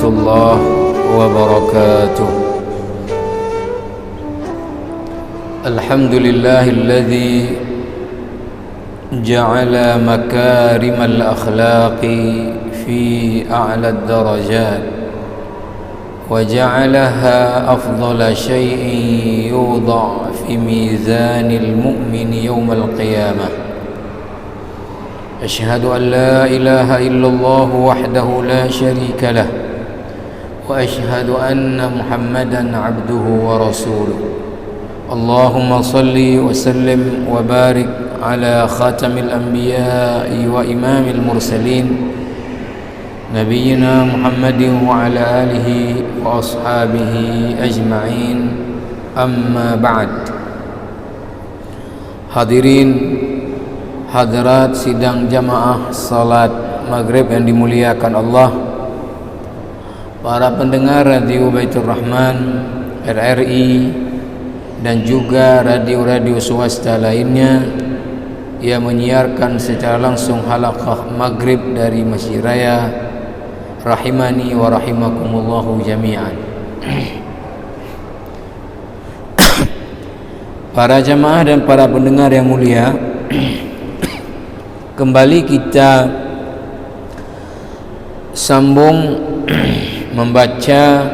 الله وبركاته. الحمد لله الذي جعل مكارم الأخلاق في أعلى الدرجات وجعلها أفضل شيء يوضع في ميزان المؤمن يوم القيامة. أشهد أن لا إله إلا الله وحده لا شريك له وأشهد أن محمدا عبده ورسوله. اللهم صل وسلم وبارك على خاتم الأنبياء وإمام المرسلين نبينا محمد وعلى آله وأصحابه أجمعين. أما بعد. Hadirin hadirat sidang jamaah salat maghrib yang dimuliakan Allah, para pendengar Radio Baitur Rahman RRI dan juga radio-radio swasta lainnya yang menyiarkan secara langsung halaqah maghrib dari Masjid Raya, rahimani wa rahimakumullahu jami'an. Para jamaah dan para pendengar yang mulia, kembali kita sambung membaca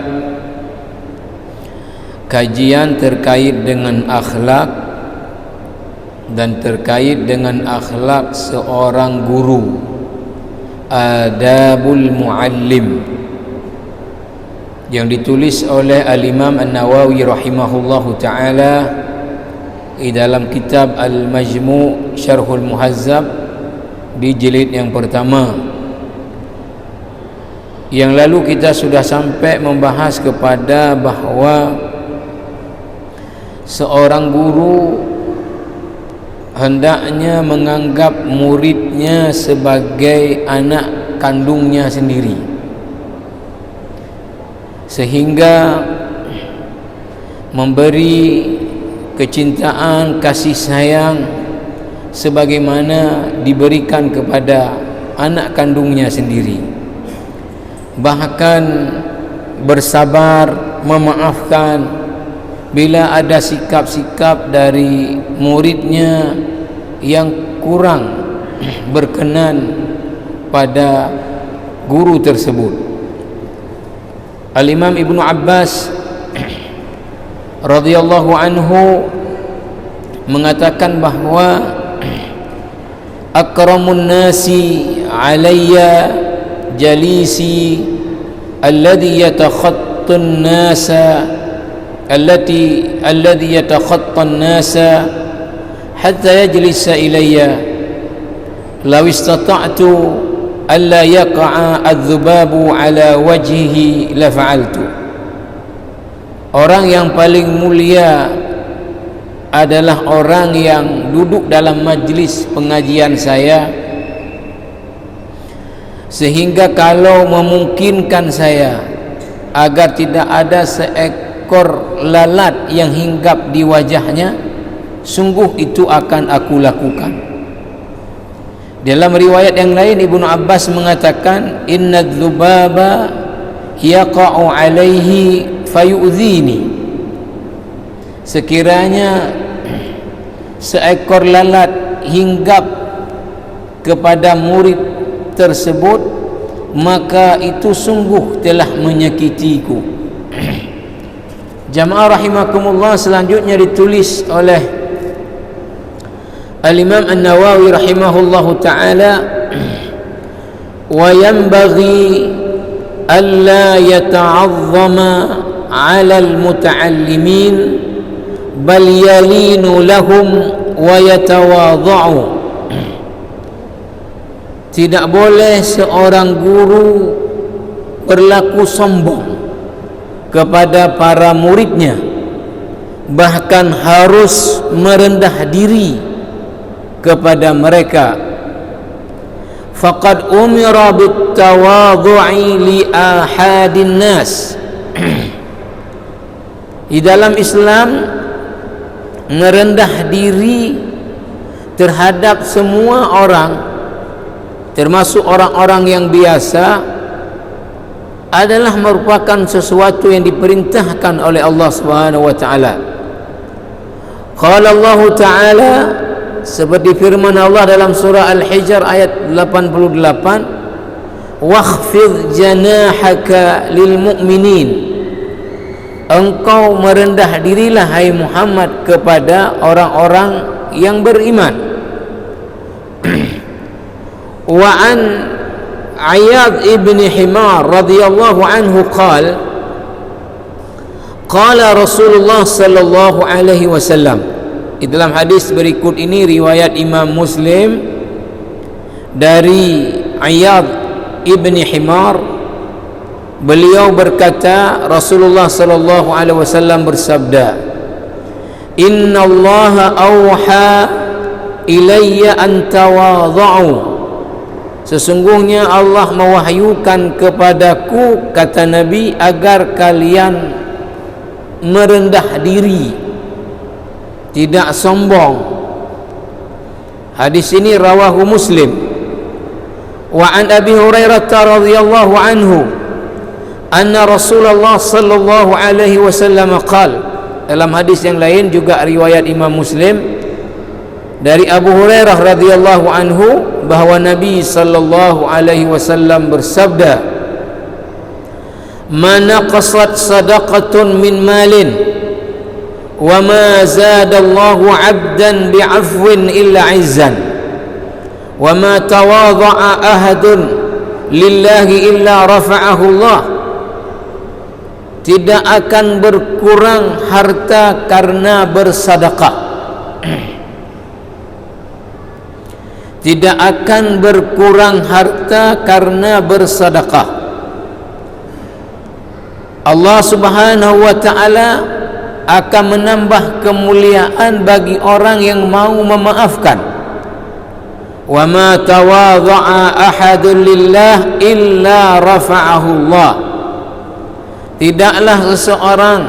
kajian terkait dengan akhlak dan terkait dengan akhlak seorang guru, Adabul Muallim, yang ditulis oleh Al-Imam An-Nawawi rahimahullahu ta'ala di dalam kitab Al-Majmu' Syarhul Muhazzab di jilid yang pertama. Yang lalu kita sudah sampai membahas kepada bahawa seorang guru hendaknya menganggap muridnya sebagai anak kandungnya sendiri, sehingga memberi kecintaan, kasih sayang sebagaimana diberikan kepada anak kandungnya sendiri. Bahkan bersabar, memaafkan bila ada sikap-sikap dari muridnya yang kurang berkenan pada guru tersebut. Al-Imam Ibnu Abbas radhiyallahu anhu mengatakan bahawa akramun nasi alayya jalisi alladhi yatakhattun nasa alladhi yatakhattan nasa hatta yajlisa ilayya law istata'tu alla yaqa'a adh-dhubabu ala wajhihi la fa'altu. Orang yang paling mulia adalah orang yang duduk dalam majlis pengajian saya, sehingga kalau memungkinkan saya agar tidak ada seekor lalat yang hinggap di wajahnya, sungguh itu akan aku lakukan. Dalam riwayat yang lain Ibnu Abbas mengatakan, inna dzubaba yaqa'u alaihi fayu'dhini. Sekiranya seekor lalat hinggap kepada murid tersebut, maka itu sungguh telah menyakitiku. Jamaah rahimakumullah, selanjutnya ditulis oleh Al-Imam An-Nawawi rahimahullahu ta'ala, wa yanbaghi alla yata'azzama 'ala al-muta'allimin bal yalinu lahum wa yatawadha'u. Tidak boleh seorang guru berlaku sombong kepada para muridnya, bahkan harus merendah diri kepada mereka. Faqad umira bitawadhu'i li ahadin nas. Di dalam Islam, merendah diri terhadap semua orang, termasuk orang-orang yang biasa, adalah merupakan sesuatu yang diperintahkan oleh Allah Subhanahu wa taala. Qala Allah taala, seperti firman Allah dalam surah Al-Hijr ayat 88, wakhfid janahaka lil mu'minin, engkau merendah dirilah hai Muhammad kepada orang-orang yang beriman. Wa an Iyad ibn Himar radhiyallahu anhu qala Rasulullah sallallahu alaihi wasallam. Di dalam hadis berikut ini riwayat Imam Muslim dari Iyad ibn Himar, beliau berkata Rasulullah sallallahu alaihi wasallam bersabda, "Inna Allah auha ilayya an tawadhu." Sesungguhnya Allah mewahyukan kepadaku, kata Nabi, agar kalian merendah diri, tidak sombong. Hadis ini rawahu Muslim. Wa an Abi Hurairah radhiyallahu anhu anna Rasulullah sallallahu alaihi wasallam qala, dalam hadis yang lain juga riwayat Imam Muslim dari Abu Hurairah radhiyallahu anhu bahwa Nabi sallallahu alaihi wasallam bersabda, "Ma naqasat sadaqatun min malin wa ma zadallahu 'abdan bi'afwin illa 'izzan wa ma tawadha'a ahadun lillahi illa rafa'ahu Allah." Tidak akan berkurang harta karena bersedekah. Tidak akan berkurang harta karena bersedekah. Allah Subhanahu wa taala akan menambah kemuliaan bagi orang yang mau memaafkan. Wa ma tawadha'a ahadun lillah illa rafa'ahu Allah. Tidaklah seseorang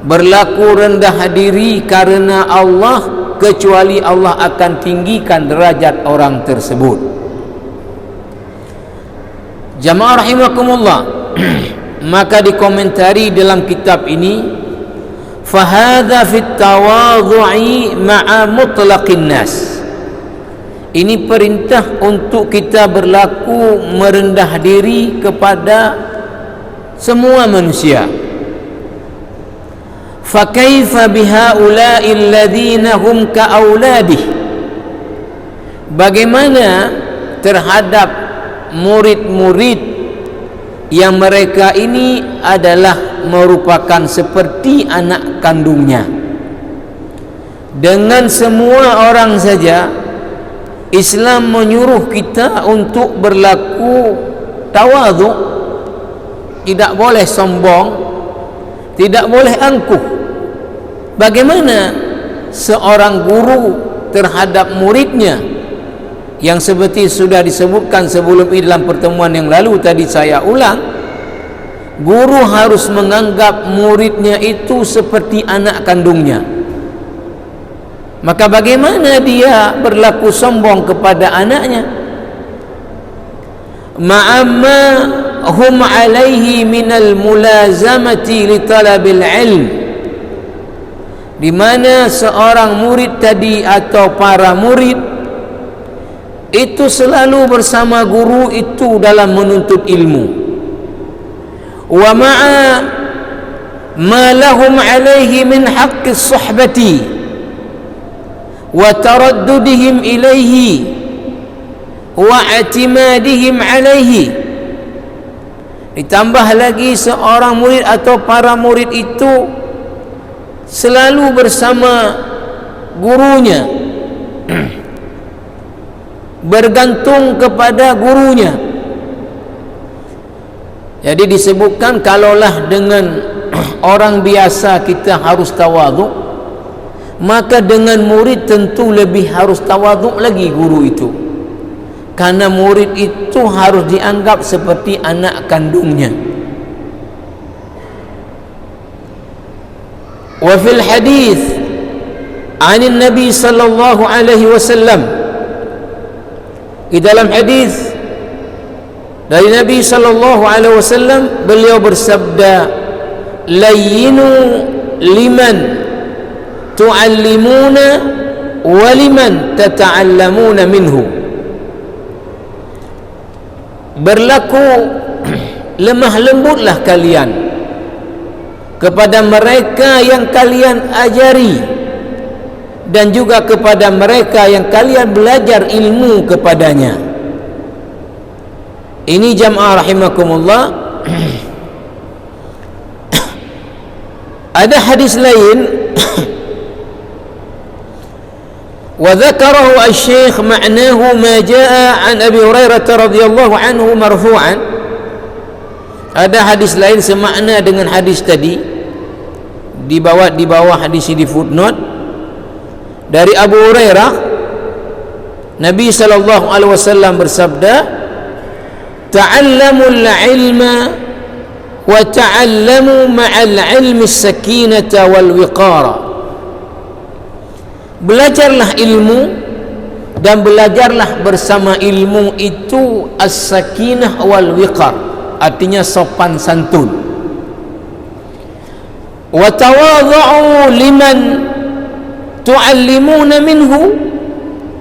berlaku rendah diri karena Allah kecuali Allah akan tinggikan derajat orang tersebut. Jamaah rahimakumullah, maka dikomentari dalam kitab ini, fahadha fit tawadhu'i ma'a mutlaqin nas. Ini perintah untuk kita berlaku merendah diri kepada semua manusia. Fakaifa bihaula'i alladhina hum ka'auladih, bagaimana terhadap murid-murid yang mereka ini adalah merupakan seperti anak kandungnya. Dengan semua orang saja Islam menyuruh kita untuk berlaku tawadhu, tidak boleh sombong, tidak boleh angkuh. Bagaimana seorang guru terhadap muridnya, yang seperti sudah disebutkan sebelum ini dalam pertemuan yang lalu, tadi saya ulang, guru harus menganggap muridnya itu seperti anak kandungnya. Maka bagaimana dia berlaku sombong kepada anaknya? Ma'amma hum alaihi minal mulazamati li talabil ilm, di mana seorang murid tadi atau para murid itu selalu bersama guru itu dalam menuntut ilmu. Wa ma'a ma lahum alaihi min haqqis suhbati wa taraddudihim ilaihi wa i'timadihim alaihi. Ditambah lagi seorang murid atau para murid itu selalu bersama gurunya, bergantung kepada gurunya. Jadi disebutkan, kalaulah dengan orang biasa kita harus tawadhu, maka dengan murid tentu lebih harus tawadhu lagi guru itu, karena murid itu harus dianggap seperti anak kandungnya. Wa fil hadis anin Nabi sallallahu alaihi wasallam, di dalam hadis dari Nabi sallallahu alaihi wasallam, beliau bersabda, layyinu liman tu'allimuna wa liman tata'allamuna minhu. Berlaku lemah lembutlah kalian kepada mereka yang kalian ajari, dan juga kepada mereka yang kalian belajar ilmu kepadanya. Ini jamaah rahimakumullah. Ada hadis lain wa dzakarahu asy-syekh ma'nahu ma jaa an Abi Hurairah radhiyallahu anhu marfu'an. Ada hadis lain semakna dengan hadis tadi, di bawah hadis di footnote, dari Abu Hurairah. Nabi sallallahu alaihi wasallam bersabda, ta'allamul ilma wa ta'allamu ma'al ilmi as-sakinata wal wiqara. Belajarlah ilmu dan belajarlah bersama ilmu itu as-sakinah wal wiqar, artinya sopan santun. Wa tawadhu liman tu'allimuna minhu,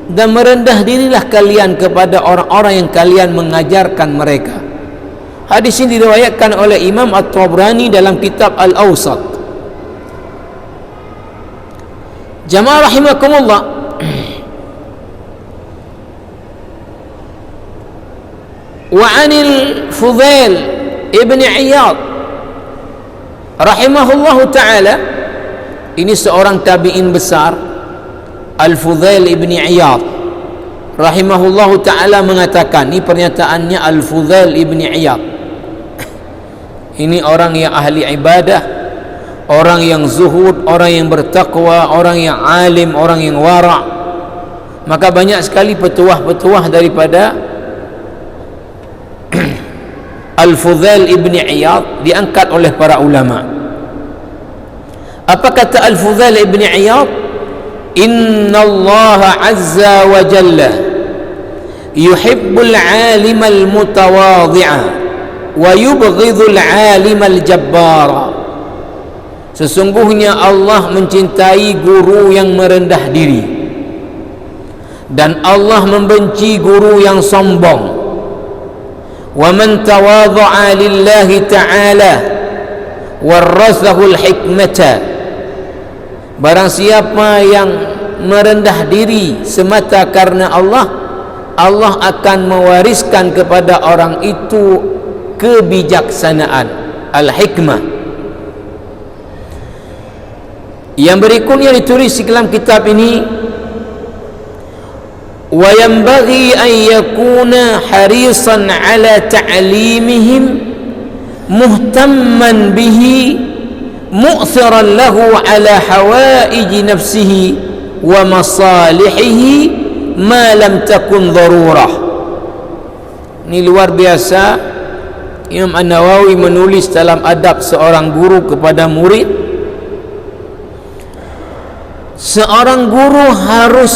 dan merendah dirilah kalian kepada orang-orang yang kalian mengajarkan mereka. Hadis ini diriwayatkan oleh Imam At-Tabrani dalam kitab Al-Awsat. Jamaah rahimakumullah, wa 'anil Fudail ibn Iyad rahimahullahu ta'ala, ini seorang tabi'in besar, Al-Fudail ibn Iyad rahimahullahu ta'ala mengatakan, ini pernyataannya Al-Fudail ibn Iyad, ini orang yang ahli ibadah, orang yang zuhud, orang yang bertakwa, orang yang alim, orang yang wara'. Maka banyak sekali petuah-petuah daripada Al-Fudail ibn Iyad diangkat oleh para ulama. Apa kata Al-Fudail ibn Iyad? Inna Allah azza wa jalla yuhibbul 'alimal mutawadhi'a wa yubghidul 'alimal jabbara. Sesungguhnya Allah mencintai guru yang merendah diri, dan Allah membenci guru yang sombong. Wa man tawadha'a lillahi ta'ala warasahu al-hikmata, barang siapa yang merendah diri semata karena Allah, Allah akan mewariskan kepada orang itu kebijaksanaan, al-hikmah. Yang berikutnya ditulis di dalam kitab ini, wa yanbaghi an yakuna harisan ala ta'limihim muhtamman bihi mu'thiran lahu ala hawaij nafsihi wa masalihihi ma lam takun darurah. Ini luar biasa. Imam An-Nawawi menulis dalam adab seorang guru kepada murid, seorang guru harus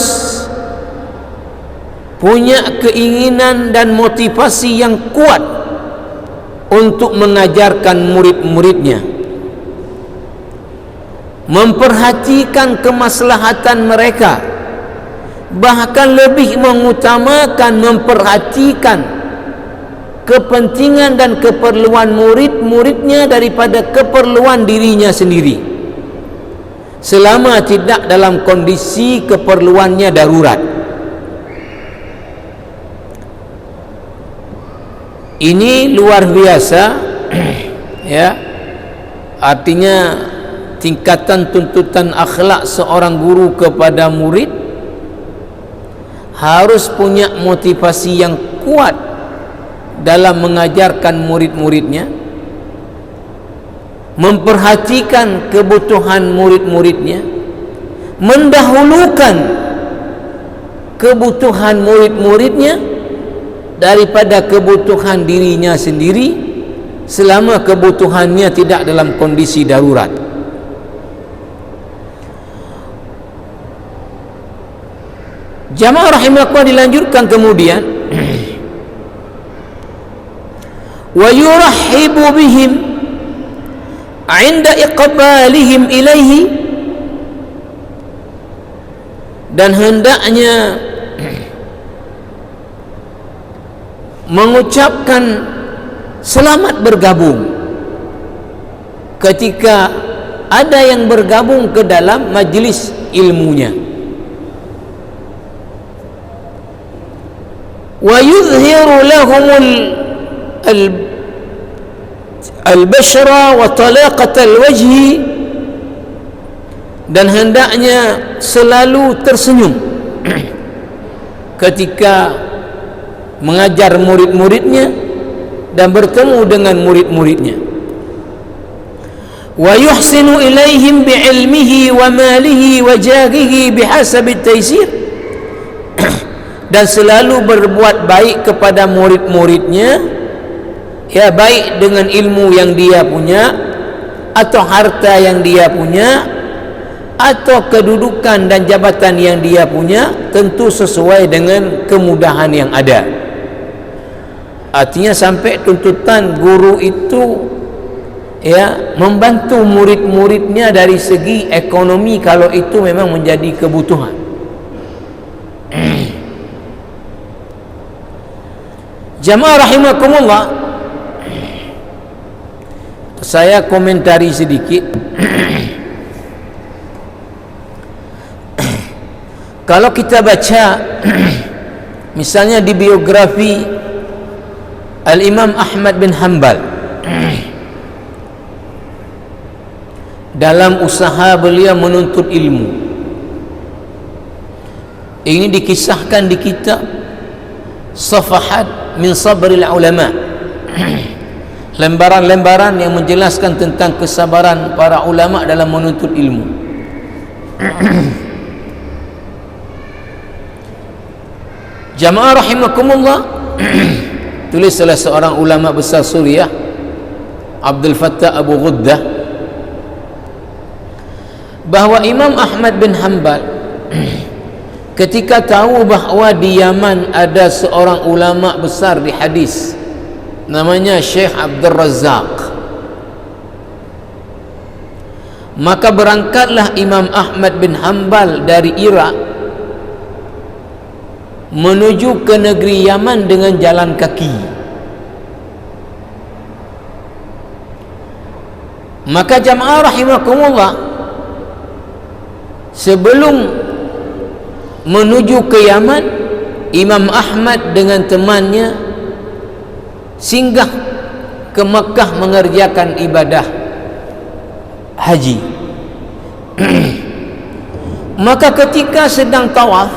punya keinginan dan motivasi yang kuat untuk mengajarkan murid-muridnya, memperhatikan kemaslahatan mereka, bahkan lebih mengutamakan memperhatikan kepentingan dan keperluan murid-muridnya daripada keperluan dirinya sendiri, selama tidak dalam kondisi keperluannya darurat. Ini luar biasa ya, artinya tingkatan tuntutan akhlak seorang guru kepada murid harus punya motivasi yang kuat dalam mengajarkan murid-muridnya, memperhatikan kebutuhan murid-muridnya, mendahulukan kebutuhan murid-muridnya daripada kebutuhan dirinya sendiri selama kebutuhannya tidak dalam kondisi darurat. Jamaah rahimakumullah, dilanjutkan kemudian wa yurahhibu bihim 'inda iqbalihim ilaihi, dan hendaknya mengucapkan selamat bergabung ketika ada yang bergabung ke dalam majlis ilmunya. Wa yuzhiru lahumul al-bashra wa talaqatal wajhi, dan hendaknya selalu tersenyum ketika mengajar murid-muridnya dan bertemu dengan murid-muridnya. Wa yuhsinu ilaihim bi'ilmihi wa malihi wa jahihi bihasabi taysir, dan selalu berbuat baik kepada murid-muridnya, ya, baik dengan ilmu yang dia punya atau harta yang dia punya atau kedudukan dan jabatan yang dia punya, tentu sesuai dengan kemudahan yang ada. Artinya sampai tuntutan guru itu, ya, membantu murid-muridnya dari segi ekonomi kalau itu memang menjadi kebutuhan. Jamaah rahimakumullah, saya komentari sedikit. Kalau kita baca misalnya di biografi Al-Imam Ahmad bin Hanbal, dalam usaha beliau menuntut ilmu, ini dikisahkan di kitab Safahat min Sabril Ulama, lembaran-lembaran yang menjelaskan tentang kesabaran para ulama dalam menuntut ilmu. Jamaah rahimakumullah, tulis salah seorang ulama besar Suriah, Abdul Fattah Abu Ghuddah, bahwa Imam Ahmad bin Hanbal ketika tahu bahwa di Yaman ada seorang ulama besar di hadis namanya Syekh Abdul Razak, maka berangkatlah Imam Ahmad bin Hanbal dari Irak menuju ke negeri Yaman dengan jalan kaki. Maka jamaah rahimakumullah, sebelum menuju ke Yaman, Imam Ahmad dengan temannya singgah ke Mekah mengerjakan ibadah haji. Maka ketika sedang tawaf,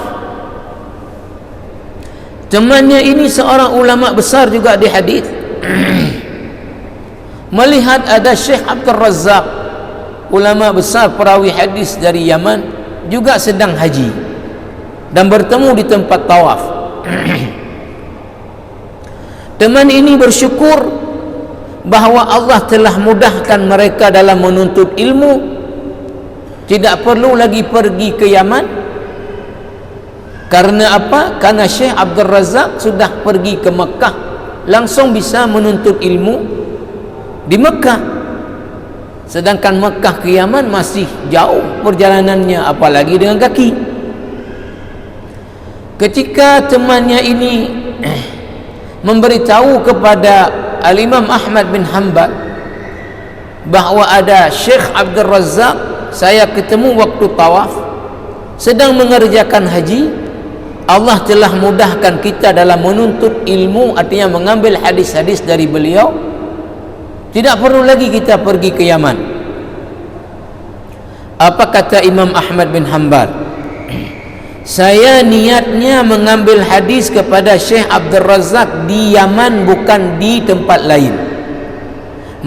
temannya ini seorang ulama besar juga di hadis, melihat ada Syekh Abdul Razak, ulama besar perawi hadis dari Yaman, juga sedang haji dan bertemu di tempat tawaf. Teman ini bersyukur bahwa Allah telah mudahkan mereka dalam menuntut ilmu, tidak perlu lagi pergi ke Yaman. Karena apa? Karena Syekh Abdul Razak sudah pergi ke Mekah, langsung bisa menuntut ilmu di Mekah. Sedangkan Mekah ke Yaman masih jauh perjalanannya, apalagi dengan kaki. Ketika temannya ini memberitahu kepada Al-Imam Ahmad bin Hanbal bahwa ada Syekh Abdul Razak, saya ketemu waktu tawaf, sedang mengerjakan haji, Allah telah mudahkan kita dalam menuntut ilmu, artinya mengambil hadis-hadis dari beliau, tidak perlu lagi kita pergi ke Yaman. Apa kata Imam Ahmad bin Hanbal? Saya niatnya mengambil hadis kepada Syekh Abdul Razak di Yaman, bukan di tempat lain.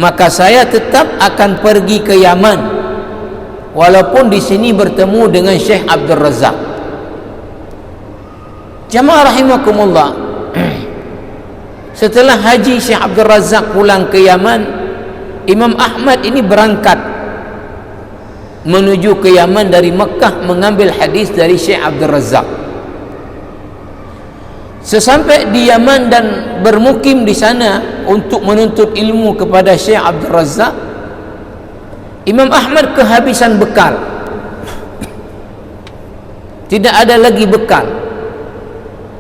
Maka saya tetap akan pergi ke Yaman, walaupun di sini bertemu dengan Syekh Abdul Razak. Jamaah rahimakumullah, setelah haji Syekh Abdul Razak pulang ke Yaman, Imam Ahmad ini berangkat menuju ke Yaman dari Mekah mengambil hadis dari Syekh Abdul Razak. Sesampai di Yaman dan bermukim di sana untuk menuntut ilmu kepada Syekh Abdul Razak, Imam Ahmad kehabisan bekal. Tidak ada lagi bekal.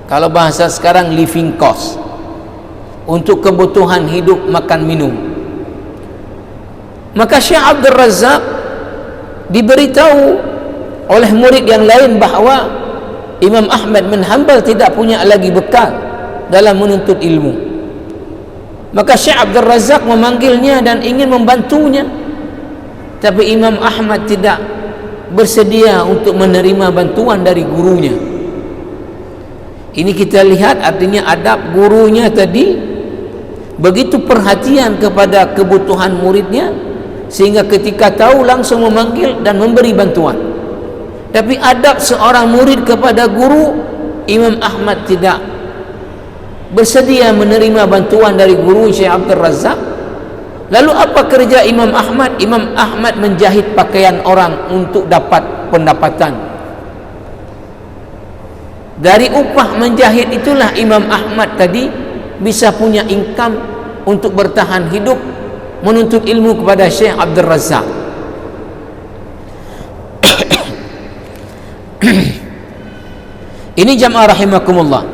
Kalau bahasa sekarang, living cost, untuk kebutuhan hidup, makan, minum. Maka Syekh Abdul Razak diberitahu oleh murid yang lain bahawa Imam Ahmad bin Hanbal tidak punya lagi bekal dalam menuntut ilmu. Maka Syekh Abdul Razak memanggilnya dan ingin membantunya, tapi Imam Ahmad tidak bersedia untuk menerima bantuan dari gurunya. Ini kita lihat artinya adab gurunya tadi, begitu perhatian kepada kebutuhan muridnya, sehingga ketika tahu langsung memanggil dan memberi bantuan. Tapi adab seorang murid kepada guru, Imam Ahmad tidak bersedia menerima bantuan dari guru Syekh Abdul Razak. Lalu apa kerja Imam Ahmad? Imam Ahmad menjahit pakaian orang untuk dapat pendapatan. Dari upah menjahit itulah Imam Ahmad tadi bisa punya income untuk bertahan hidup menuntut ilmu kepada Syekh Abdul Razak. Ini jamaah rahimakumullah.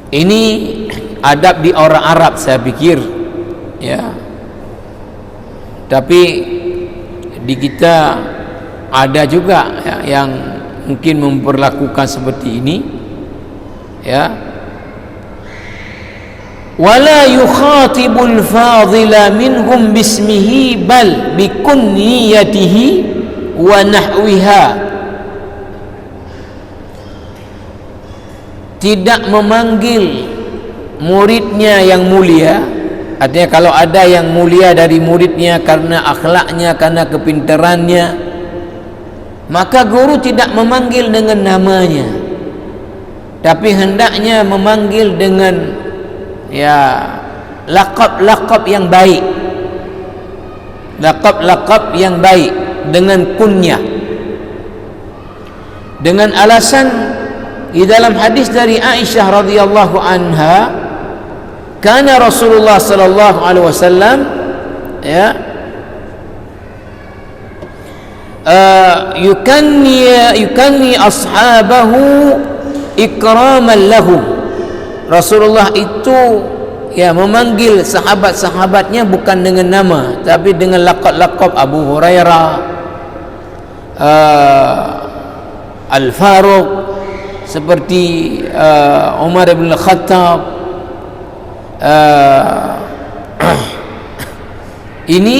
Ini adab di orang Arab saya pikir, ya. Tapi di kita ada juga ya, yang mungkin memperlakukan seperti ini, ya. Wala yukhatibul fadila minhum bismihi bal bikunniyatihi wa nahwiha. Tidak memanggil muridnya yang mulia. Artinya kalau ada yang mulia dari muridnya karena akhlaknya, karena kepintarannya, maka guru tidak memanggil dengan namanya, tapi hendaknya memanggil dengan laqab-laqab yang baik, laqab-laqab yang baik, dengan kunyah, dengan alasan di dalam hadis dari Aisyah radhiyallahu anha, kana Rasulullah sallallahu alaihi wasallam yukanni ashabahu ikraman lahum. Rasulullah itu memanggil sahabat-sahabatnya bukan dengan nama, tapi dengan laqab-laqab Abu Hurairah, Al-Faruq, seperti Umar bin Khattab. Ini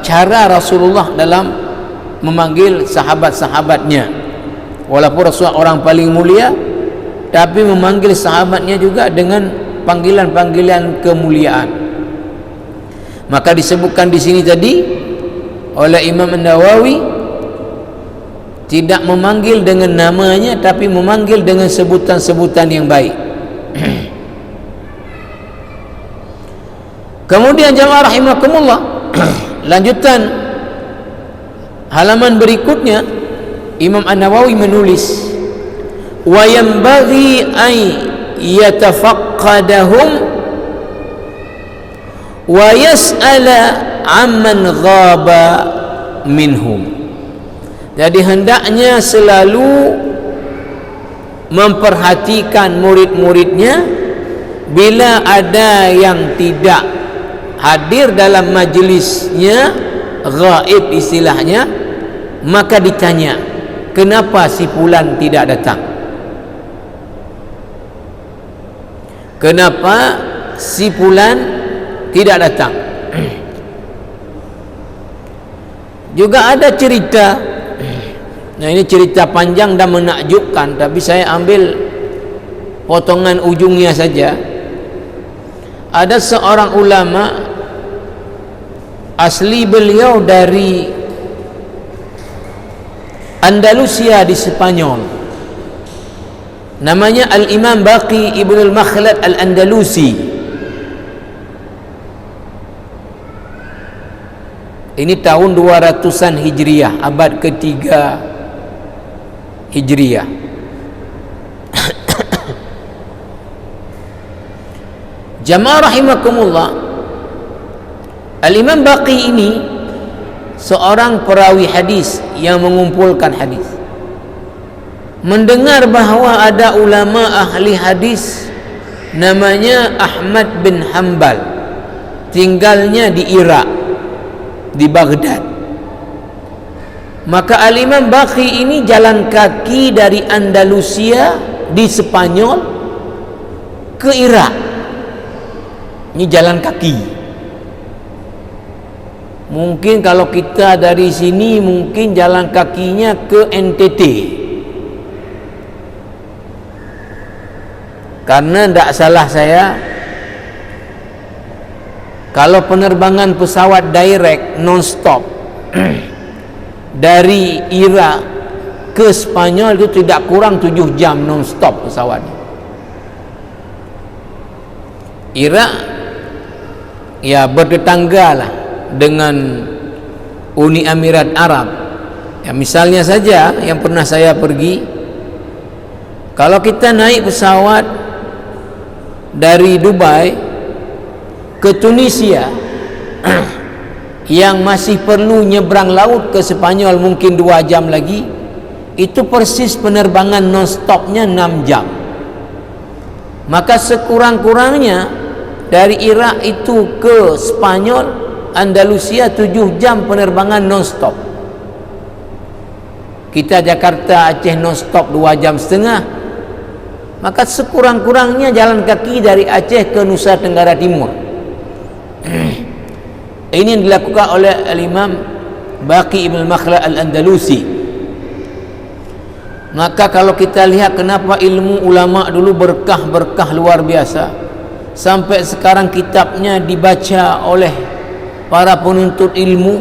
cara Rasulullah dalam memanggil sahabat-sahabatnya. Walaupun Rasulullah orang paling mulia, tapi memanggil sahabatnya juga dengan panggilan-panggilan kemuliaan. Maka disebutkan di sini tadi oleh Imam An-Nawawi, tidak memanggil dengan namanya, tapi memanggil dengan sebutan-sebutan yang baik. Kemudian jamaah rahimakumullah, lanjutan halaman berikutnya Imam An-Nawawi menulis, wa yanbaghi an yatafaqqadahum wa yas'ala amman ghaba minhum. Jadi hendaknya selalu memperhatikan murid-muridnya. Bila ada yang tidak hadir dalam majlisnya, ghaib istilahnya, maka ditanya, kenapa si fulan tidak datang? Kenapa si fulan tidak datang? Juga ada cerita, nah ini cerita panjang dan menakjubkan, tapi saya ambil potongan ujungnya saja. Ada seorang ulama, asli beliau dari Andalusia di Spanyol, namanya Al-Imam Baqi Ibn Al-Makhlad Al-Andalusi. Ini tahun 200-an Hijriah, abad ketiga Hijriyah. Jamaah rahimakumullah, Al-Imam Baqi ini seorang perawi hadis yang mengumpulkan hadis. Mendengar bahawa ada ulama ahli hadis namanya Ahmad bin Hanbal, tinggalnya di Irak, di Baghdad. Maka Al-Imam Baqi ini jalan kaki dari Andalusia di Spanyol ke Irak. Ini jalan kaki. Mungkin kalau kita dari sini mungkin jalan kakinya ke NTT. Karena tidak salah saya, kalau penerbangan pesawat direct non-stop dari Irak ke Spanyol itu tidak kurang 7 jam non-stop pesawat. Irak ya bertetangga lah dengan Uni Emirat Arab. Ya, misalnya saja yang pernah saya pergi, kalau kita naik pesawat dari Dubai ke Tunisia yang masih perlu nyebrang laut ke Spanyol mungkin 2 jam lagi, itu persis penerbangan non-stopnya 6 jam. Maka sekurang-kurangnya dari Irak itu ke Spanyol, Andalusia 7 jam penerbangan non-stop. Kita Jakarta Aceh non-stop 2 jam setengah. Maka sekurang-kurangnya jalan kaki dari Aceh ke Nusa Tenggara Timur. Ini yang dilakukan oleh Al-Imam Baqi ibn Makhlad Al-Andalusi. Maka kalau kita lihat kenapa ilmu ulama dulu berkah luar biasa, sampai sekarang kitabnya dibaca oleh para penuntut ilmu,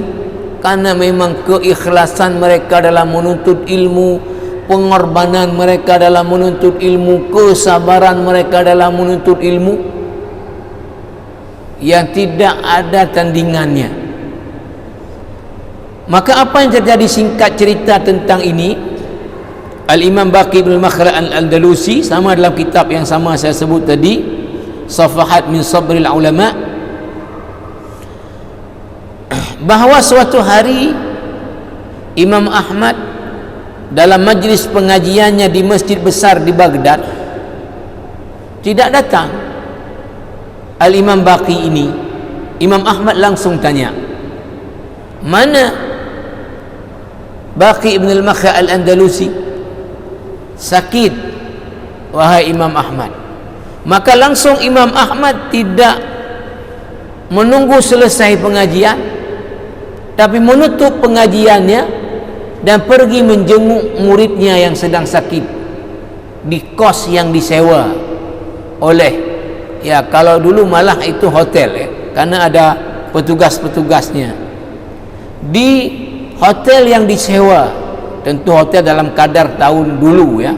karena memang keikhlasan mereka dalam menuntut ilmu, pengorbanan mereka dalam menuntut ilmu, kesabaran mereka dalam menuntut ilmu yang tidak ada tandingannya. Maka apa yang terjadi, singkat cerita tentang ini, Al-Imam Baqi bin Makhlad Al-Andalusi, sama dalam kitab yang sama saya sebut tadi, Safahat min Sabril Ulama, bahawa suatu hari Imam Ahmad dalam majlis pengajiannya di masjid besar di Baghdad tidak datang Al-Imam Baqi ini. Imam Ahmad langsung tanya, mana Baqi ibn al-Makhlad Al-Andalusi? Sakit wahai Imam Ahmad. Maka langsung Imam Ahmad tidak menunggu selesai pengajian, tapi menutup pengajiannya dan pergi menjenguk muridnya yang sedang sakit di kos yang disewa oleh, ya kalau dulu malah itu hotel ya, karena ada petugas-petugasnya di hotel yang disewa, tentu hotel dalam kadar tahun dulu ya.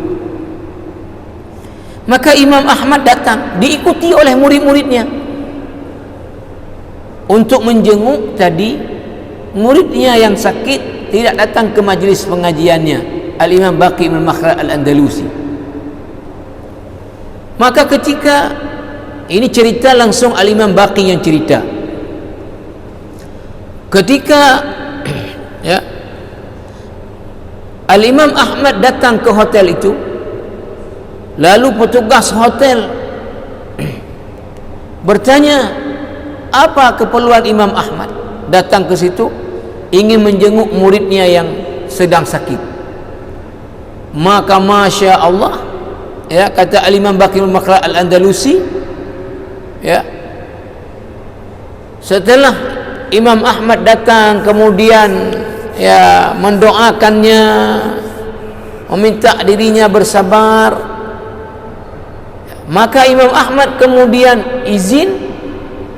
Maka Imam Ahmad datang diikuti oleh murid-muridnya untuk menjenguk tadi muridnya yang sakit, tidak datang ke majlis pengajiannya, Al-Imam Baqi bin Makhlad Al-Andalusi. Maka ketika ini cerita langsung Al-Imam Baqi yang cerita, ketika ya Al-Imam Ahmad datang ke hotel itu, lalu petugas hotel bertanya, apa keperluan Imam Ahmad datang ke situ? Ingin menjenguk muridnya yang sedang sakit. Maka Masya Allah, ya, kata Al-Imam Baqi bin Makhlad Al-Andalusi, ya, setelah Imam Ahmad datang kemudian ya mendoakannya, meminta dirinya bersabar, maka Imam Ahmad kemudian izin,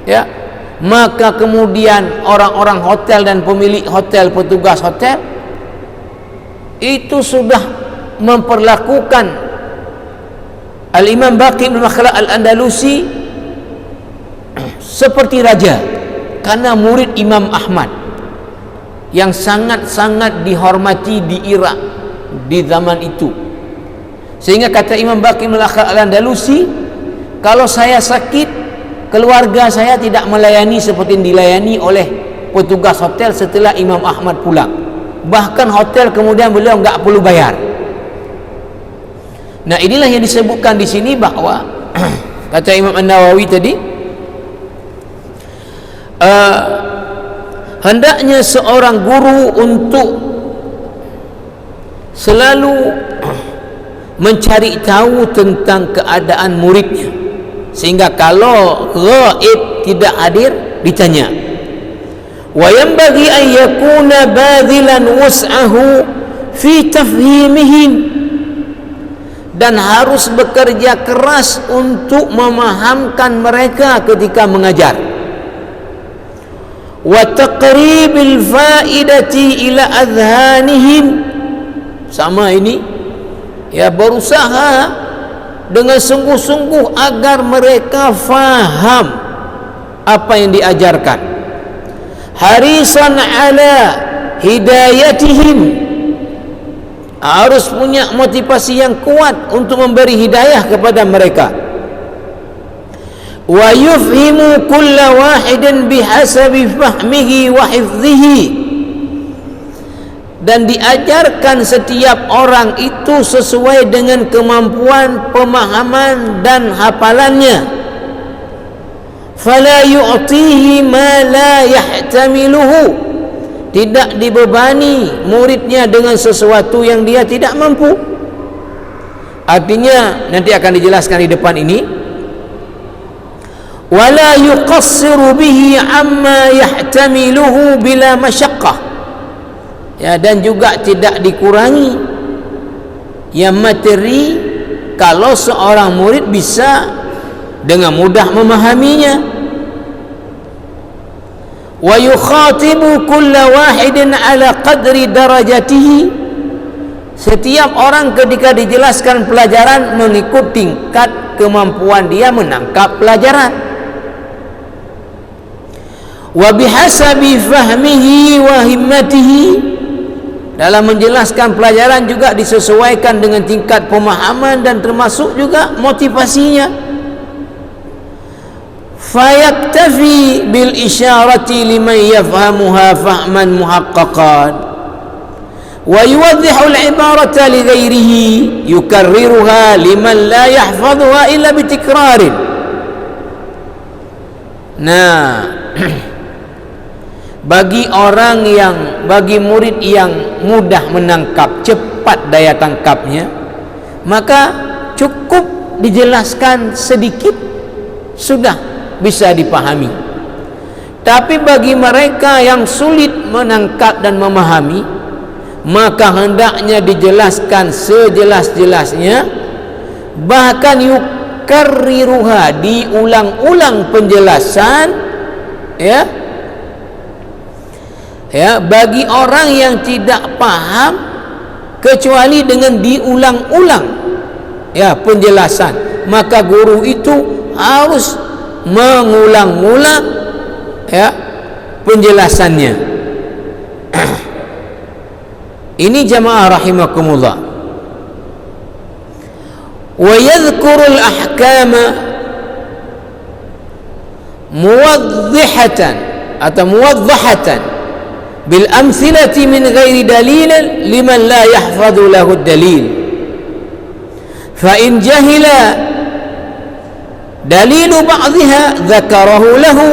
ya, maka kemudian orang-orang hotel dan pemilik hotel, petugas hotel itu sudah memperlakukan Al-Imam Baqi bin Makhlad Al-Andalusi seperti raja, karena murid Imam Ahmad yang sangat-sangat dihormati di Irak, di zaman itu. Sehingga kata Imam Baqi Al-Andalusi, kalau saya sakit, keluarga saya tidak melayani seperti yang dilayani oleh petugas hotel setelah Imam Ahmad pulang. Bahkan hotel kemudian beliau enggak perlu bayar. Nah, inilah yang disebutkan di sini bahwa kata Imam An-Nawawi tadi, hendaknya seorang guru untuk selalu mencari tahu tentang keadaan muridnya, sehingga kalau ghaib tidak hadir ditanya. Wa yanbaghi an yakuna badhilan wus'ahu fi tafhimihim, dan harus bekerja keras untuk memahamkan mereka ketika mengajar. Wa taqribil faidati ila adhanihim, sama ini ya, berusaha dengan sungguh-sungguh agar mereka faham apa yang diajarkan. Harisan ala hidayatihim, harus punya motivasi yang kuat untuk memberi hidayah kepada mereka. Wa yufhimu kulla wahidin bihasabi fahmihi wa hifdhihi, dan diajarkan setiap orang itu sesuai dengan kemampuan pemahaman dan hafalannya. Fala yu'tihi ma la yahtamiluhu, tidak dibebani muridnya dengan sesuatu yang dia tidak mampu. Artinya nanti akan dijelaskan di depan ini, wala yuqassiru bihi amma yahtamiluhu bila masyaqqah, ya, dan juga tidak dikurangi yang materi kalau seorang murid bisa dengan mudah memahaminya. Wa yukhatibu kulla wahidin ala qadri darajatihi, setiap orang ketika dijelaskan pelajaran mengikut tingkat kemampuan dia menangkap pelajaran. Wa bihasabi fahmihi wa himmatihi, dalam menjelaskan pelajaran juga disesuaikan dengan tingkat pemahaman dan termasuk juga motivasinya. Fayaktafi bil isyarati liman yafhamuha fahman muhaqqaqan wa yuwaddihu al ibarata li ghairihi yukarriruha liman la yahfadhuha illa bitikrarin. Nah, bagi murid yang mudah menangkap, cepat daya tangkapnya, maka cukup dijelaskan sedikit sudah bisa dipahami. Tapi bagi mereka yang sulit menangkap dan memahami, maka hendaknya dijelaskan sejelas-jelasnya, bahkan yukarriruha, diulang-ulang penjelasan, ya, bagi orang yang tidak paham, kecuali dengan diulang-ulang ya penjelasan, maka guru itu harus mengulang-ulang ya penjelasannya. Ini jamaah rahimakumullah. Wa yadhkurul ahkama muwaddihatan atau muwaddahatan bil amthilati min ghairi dalil liman la yahfadhu lahu dalil. Fa in jahila dalilu ba'dhiha dzakarahu lahu.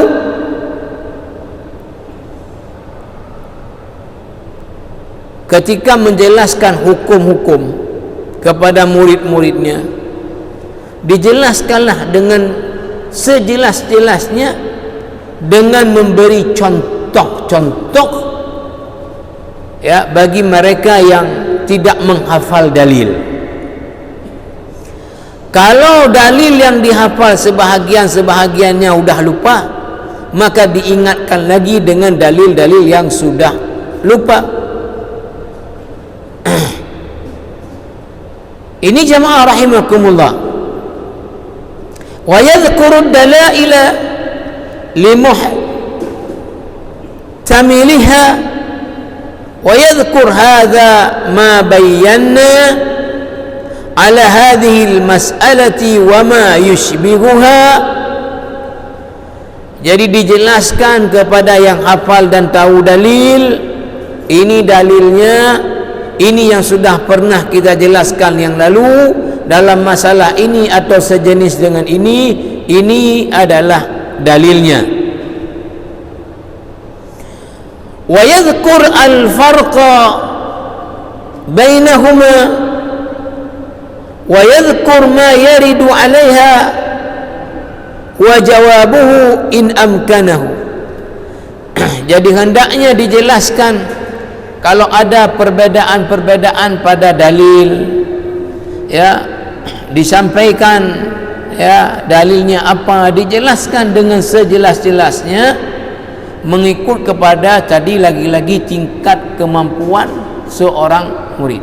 Ketika menjelaskan hukum-hukum kepada murid-muridnya, dijelaskanlah dengan sejelas-jelasnya dengan memberi contoh-contoh ya bagi mereka yang tidak menghafal dalil. Kalau dalil yang dihafal sebahagiannya udah lupa, maka diingatkan lagi dengan dalil-dalil yang sudah lupa. Ini jamaah rahimakumullah. Wa yadhkuru dalaila limuhtamiliha wa yadhkur hadha ma bayyana ala hadhihi al-mas'alati wa ma yushbihuha. Jadi dijelaskan kepada yang hafal dan tahu dalil, ini dalilnya, ini yang sudah pernah kita jelaskan yang lalu dalam masalah ini atau sejenis dengan ini adalah dalilnya. Wa yadhkur al-farqa bainahuma wa yadhkur ma yaridu 'alaiha wa jawabuhu in amkanahu. Jadi hendaknya dijelaskan kalau ada perbedaan-perbedaan pada dalil, ya, disampaikan, ya, dalilnya apa, dijelaskan dengan sejelas-jelasnya mengikut kepada tadi lagi-lagi tingkat kemampuan seorang murid.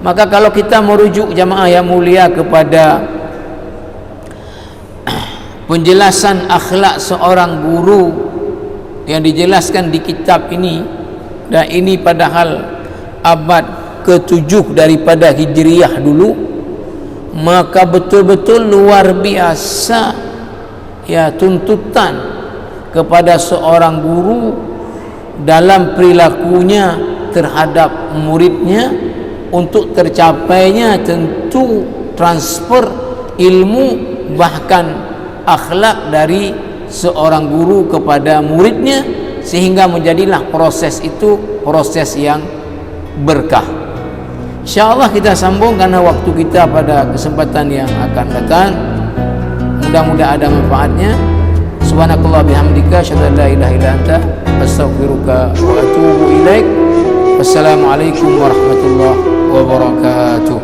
Maka kalau kita merujuk jamaah yang mulia kepada penjelasan akhlak seorang guru yang dijelaskan di kitab ini, dan ini padahal abad ke-7 daripada Hijriyah dulu, maka betul-betul luar biasa, ya, tuntutan kepada seorang guru dalam perilakunya terhadap muridnya untuk tercapainya tentu transfer ilmu bahkan akhlak dari seorang guru kepada muridnya, sehingga menjadilah proses itu proses yang berkah. InsyaAllah kita sambung karena waktu kita pada kesempatan yang akan datang. Mudah-mudahan ada manfaatnya. Subhanakallah bihamdika asyhadu an la ilaha illa anta astaghfiruka wa atubu ilaik. Wassalamualaikum warahmatullahi wabarakatuh.